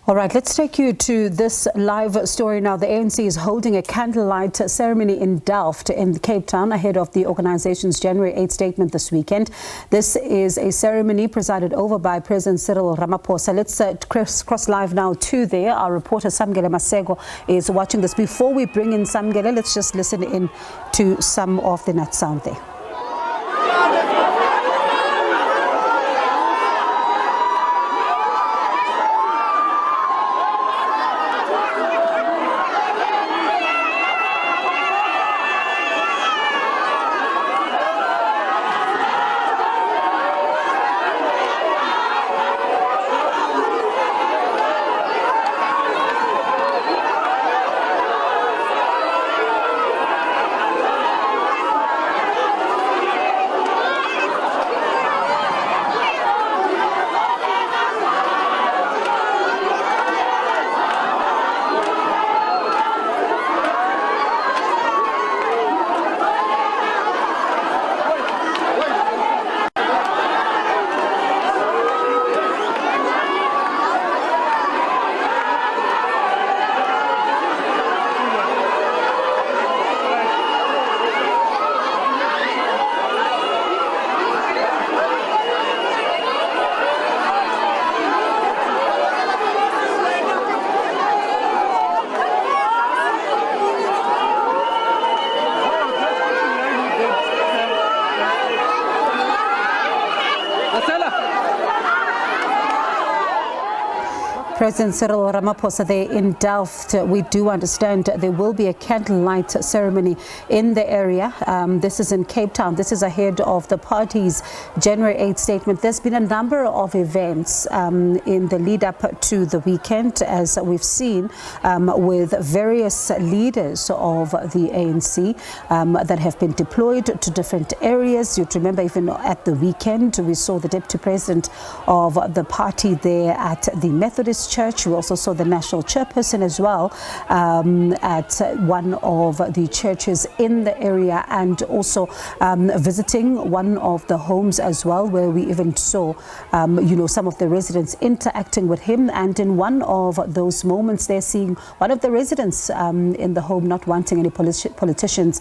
All right, let's take you to this live story now. The ANC is holding a candlelight ceremony in Delft in Cape Town ahead of the organization's January 8 statement this weekend. This is a ceremony presided over by President Cyril Ramaphosa. Let's cross live now to there. Our reporter Samkele Maseko is watching this. Before we bring in Samkele, let's just listen in to some of the net sound there. President Cyril Ramaphosa there in Delft. We do understand there will be a candlelight ceremony in the area. This is in Cape Town. This is ahead of the party's January 8 statement. There's been a number of events in the lead up to the weekend, as we've seen, with various leaders of the ANC that have been deployed to different areas. You'd remember even at the weekend, we saw the deputy president of the party there at the Methodist Church. We also saw the national chairperson as well at one of the churches in the area, and also visiting one of the homes as well, where we even saw some of the residents interacting with him. And in one of those moments, they're seeing one of the residents in the home not wanting any politicians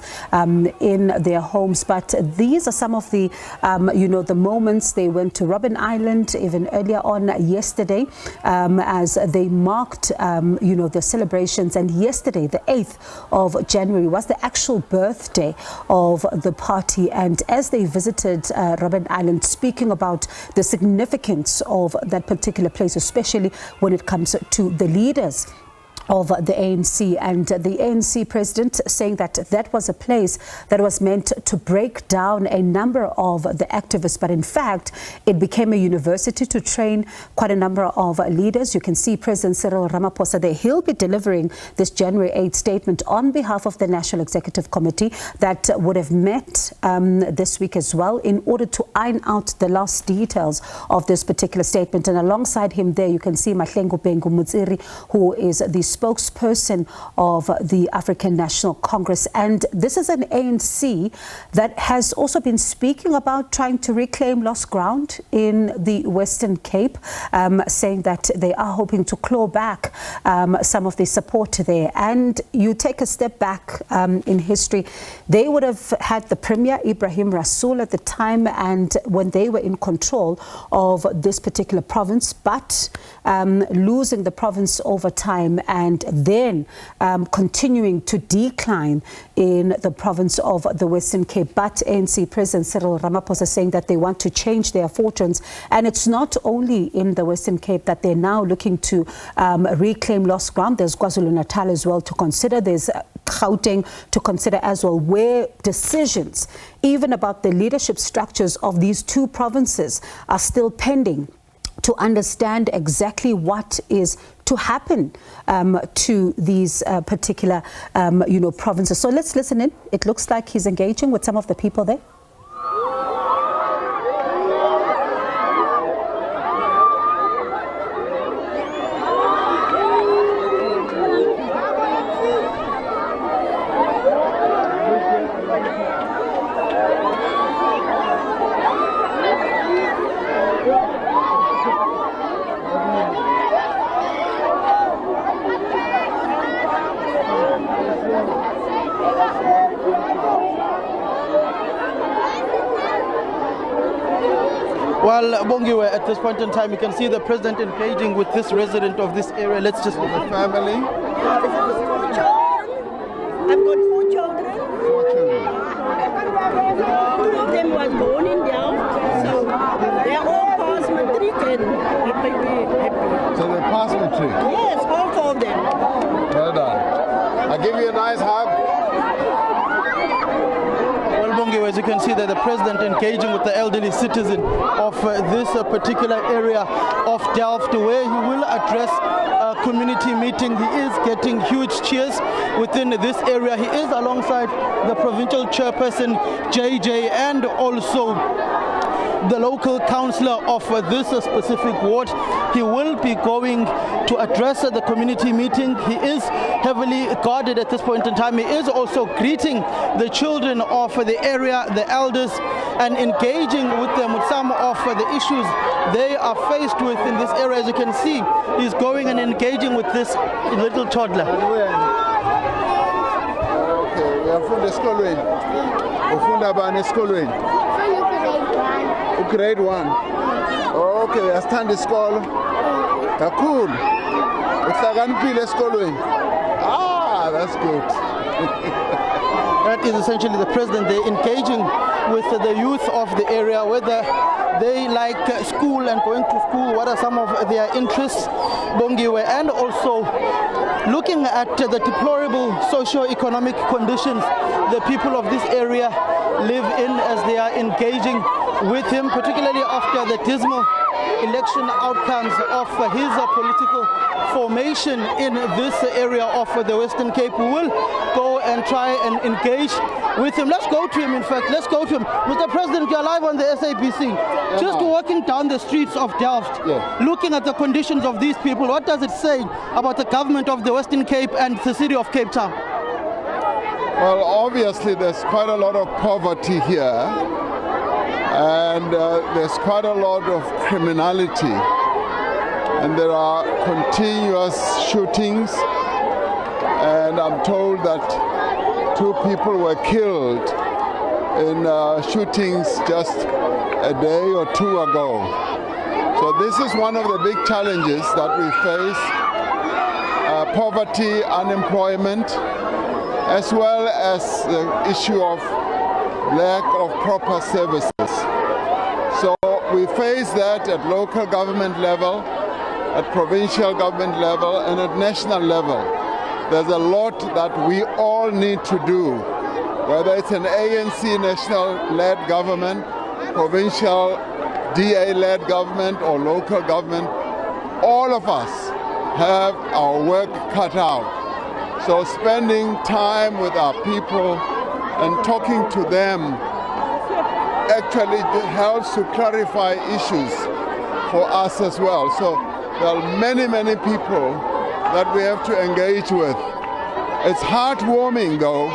in their homes. But these are some of the the moments. They went to Robben Island even earlier on yesterday as they marked the celebrations. And yesterday, the 8th of January, was the actual birthday of the party. And as they visited Robben Island, speaking about the significance of that particular place, especially when it comes to the leaders of the ANC, and the ANC president saying that that was a place that was meant to break down a number of the activists, but in fact it became a university to train quite a number of leaders. You can see President Cyril Ramaphosa there. He'll be delivering this January 8 statement on behalf of the National Executive Committee that would have met this week as well in order to iron out the last details of this particular statement. And alongside him there, you can see Maseko Mutsiri, who is the spokesperson of the African National Congress. And this is an ANC that has also been speaking about trying to reclaim lost ground in the Western Cape, saying that they are hoping to claw back some of the support there. And you take a step back in history, they would have had the Premier, Ibrahim Rasool, at the time, and when they were in control of this particular province, but losing the province over time, and then continuing to decline in the province of the Western Cape. But ANC President Cyril Ramaphosa saying that they want to change their fortunes. And it's not only in the Western Cape that they're now looking to reclaim lost ground. There's KwaZulu-Natal as well to consider. There's Gauteng to consider as well, where decisions, even about the leadership structures of these two provinces, are still pending to understand exactly what is to happen to these particular provinces. So let's listen in. It looks like he's engaging with some of the people there. Well, Bongiwe, at this point in time, you can see the president engaging with this resident of this area. Let's just... The family? I've got 4 children. 4 children. 2 of them was born in Delft, so they're all past matric and happy. So they passed matric? Yes, all 4 of them. Well done. I'll give you a nice hug. Well, Bongiwe, as you can see that the president engaging with the elderly citizen of this particular area of Delft, where he will address a community meeting. He is getting huge cheers within this area. He is alongside the provincial chairperson, JJ, and also the local councillor of this specific ward. He will be going to address the community meeting. He is heavily guarded at this point in time. He is also greeting the children of the area, the elders, and engaging with them with some of the issues they are faced with in this area. As you can see, he's going and engaging with this little toddler. Okay, we are from the school wing. Ufunda bani school wing? Grade 1. Okay, I stand the school. Cool. Uhlakaniphile esikolweni. Ah, that's good. That is essentially the president. They're engaging with the youth of the area, whether they like school and going to school, what are some of their interests, Bongiwe, and also looking at the deplorable socio-economic conditions the people of this area live in as they are engaging with him, particularly after the dismal election outcomes of his political formation in this area of the Western Cape. We will go and try and engage with him. Let's go to him, in fact. Let's go to him. Mr. President, you're live on the SABC. Just walking down the streets of Delft, looking at the conditions of these people, what does it say about the government of the Western Cape and the city of Cape Town? Well, obviously there's quite a lot of poverty here, and there's quite a lot of criminality, and there are continuous shootings, and I'm told that 2 people were killed in shootings just a day or 2 ago. So this is one of the big challenges that we face, poverty, unemployment, as well as the issue of lack of proper services. So we face that at local government level, at provincial government level, and at national level. There's a lot that we all need to do, whether it's an ANC national-led government, provincial DA-led government, or local government. All of us have our work cut out. So spending time with our people and talking to them actually helps to clarify issues for us as well. So there are many, many people that we have to engage with. It's heartwarming, though,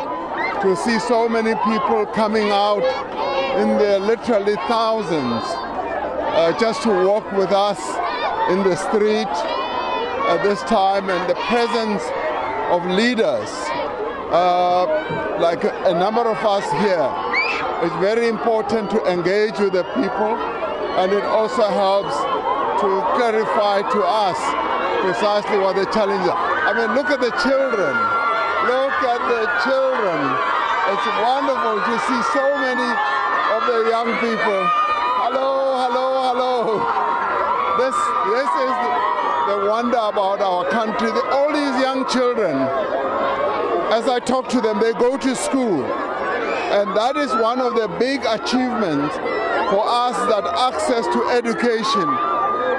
to see so many people coming out in their literally thousands just to walk with us in the street at this time, and the presence of leaders, like a number of us here. It's very important to engage with the people, and it also helps to clarify to us precisely what the challenges are. I mean, look at the children. Look at the children. It's wonderful to see so many of the young people. Hello, hello, hello. This is the wonder about our country. All these young children, as I talk to them, they go to school. And that is one of the big achievements for us, that access to education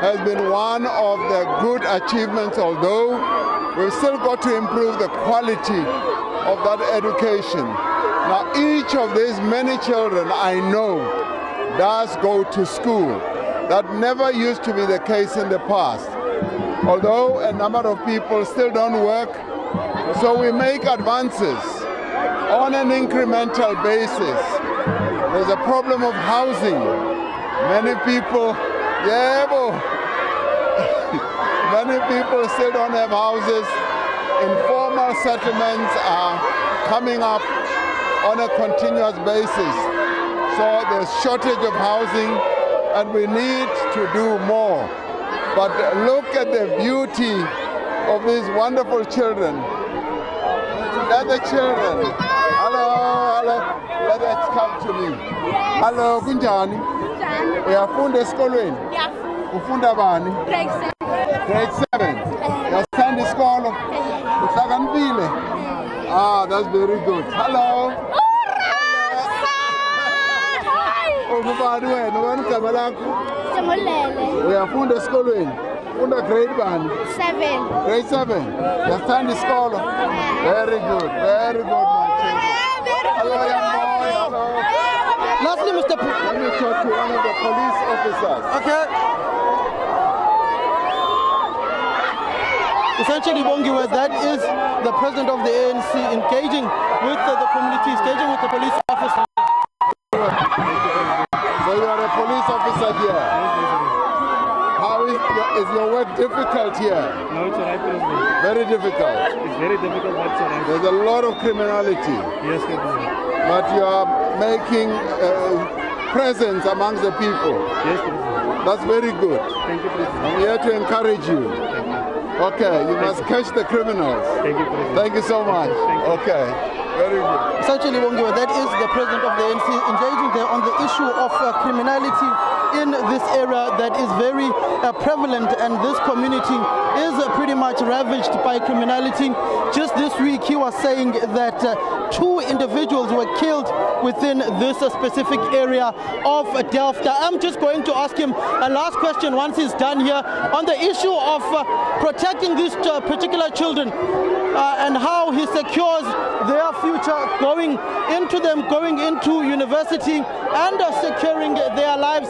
has been one of the good achievements, although we've still got to improve the quality of that education. Now, each of these many children I know does go to school. That never used to be the case in the past. Although a number of people still don't work, so we make advances on an incremental basis. There's a problem of housing. Many people, many people still don't have houses. Informal settlements are coming up on a continuous basis. So there's shortage of housing, and we need to do more. But look at the beauty of these wonderful children. Let the children. Hello, hello. Let us come to me. Hello, kunjani? Uyafunda esikolweni? Ufunda bani? Grade 7. Uyasithanda isikolo? Uhlakaniphile? Ah, that's very good. Hello. Ungubani wena? Ubani igama lakho? Uyafunda esikolweni? Ufunda grade bani? 7. Grade 7. Uyasithanda isikolo? Very good, my children. Hello, young boy. Hello. Lastly, Mr. Let me talk to one of the police officers. Okay. Essentially, Bongiwe, that is the president of the ANC engaging with the communities, engaging with the police officer. So you are a police officer here. How is your work difficult here? No, it's alright, President. Very difficult. It's very difficult, but it's alright. There's a lot of criminality. Yes, President. But you are making presence amongst the people. Yes, President. That's very good. Thank you, President. I'm here to encourage you. Thank you. Okay, you must catch the criminals. Thank you, President. Thank you so much. Thank you. Okay, very good. Essentially, Bongiwe, that is the president of the ANC engaging there on the issue of criminality in this area that is very prevalent, and this community is pretty much ravaged by criminality. Just this week he was saying that 2 individuals were killed within this specific area of Delft. I'm just going to ask him a last question once he's done here on the issue of protecting these particular children and how he secures their future going into university and securing their lives.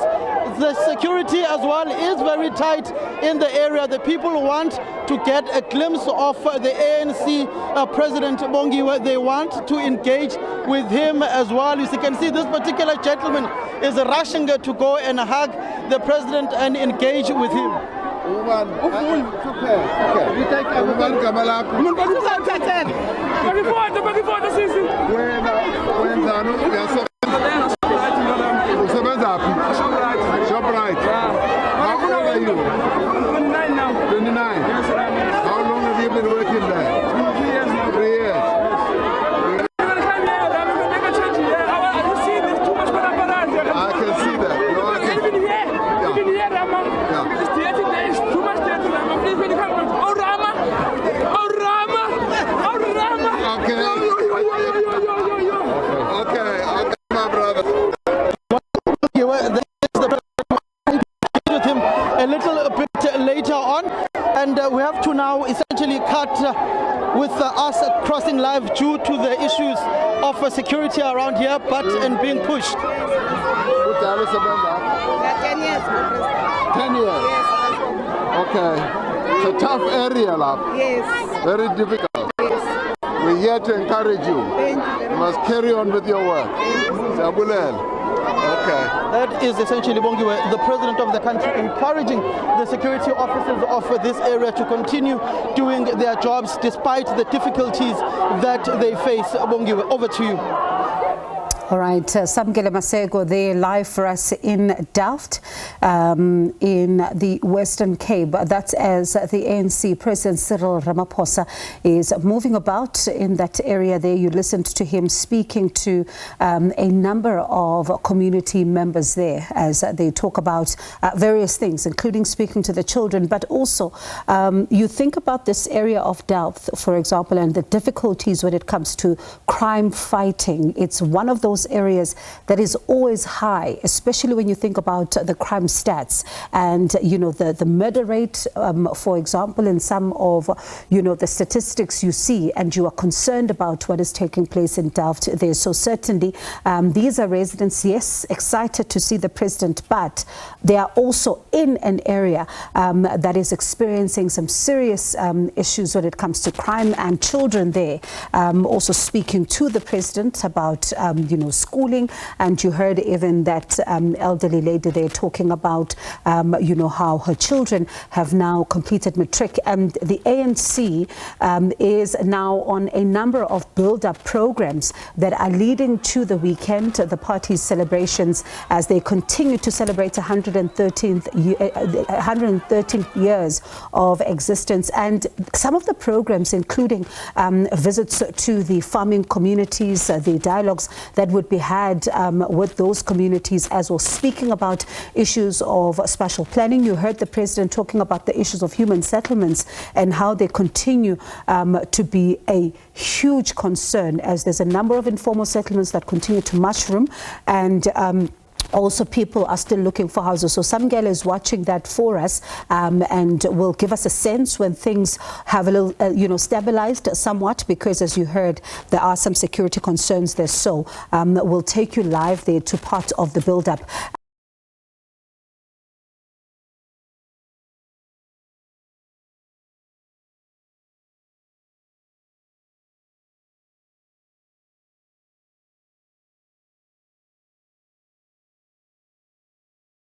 The security as well is very tight in the area. The people want to get a glimpse of the ANC President Bongiwe. They want to engage with him as well. As you can see, this particular gentleman is rushing to go and hug the president and engage with him. Shoprite. How old are you? 29 now. 29. Yes, sir. How long have you been working there? 3 years now. 3 years. I can see that. No, I can. Okay, my brother. With him a little bit later on, and we have to now essentially cut with us crossing live due to the issues of security around here, but and being pushed. 10 years. 10 years? Yes. Okay. It's a tough area, love. Yes. Very difficult. Yes. We're here to encourage you. Thank you. You must carry on with your work. Sabulel. Okay. That is essentially Bongiwe, the president of the country, encouraging the security officers of this area to continue doing their jobs despite the difficulties that they face. Bongiwe, over to you. All right, Samkele Maseko, they're live for us in Delft, in the Western Cape. That's as the ANC President Cyril Ramaphosa is moving about in that area there. You listened to him speaking to a number of community members there as they talk about various things, including speaking to the children. But also, you think about this area of Delft, for example, and the difficulties when it comes to crime fighting. It's one of those areas that is always high, especially when you think about the crime stats and, you know, the murder rate, for example, in some of, you know, the statistics you see, and you are concerned about what is taking place in Delft there. So certainly these are residents, yes, excited to see the president, but they are also in an area that is experiencing some serious issues when it comes to crime and children there. Also speaking to the president about, you know, schooling. And you heard even that elderly lady there talking about, how her children have now completed matric. And the ANC is now on a number of build-up programs that are leading to the weekend, the party's celebrations, as they continue to celebrate 113 years of existence. And some of the programs, including visits to the farming communities, the dialogues that would be had with those communities as well, speaking about issues of spatial planning. You heard the president talking about the issues of human settlements and how they continue to be a huge concern, as there's a number of informal settlements that continue to mushroom, and also people are still looking for houses. So Samkele is watching that for us and will give us a sense when things have a little, stabilized somewhat, because as you heard, there are some security concerns there. So we'll take you live there to part of the build-up.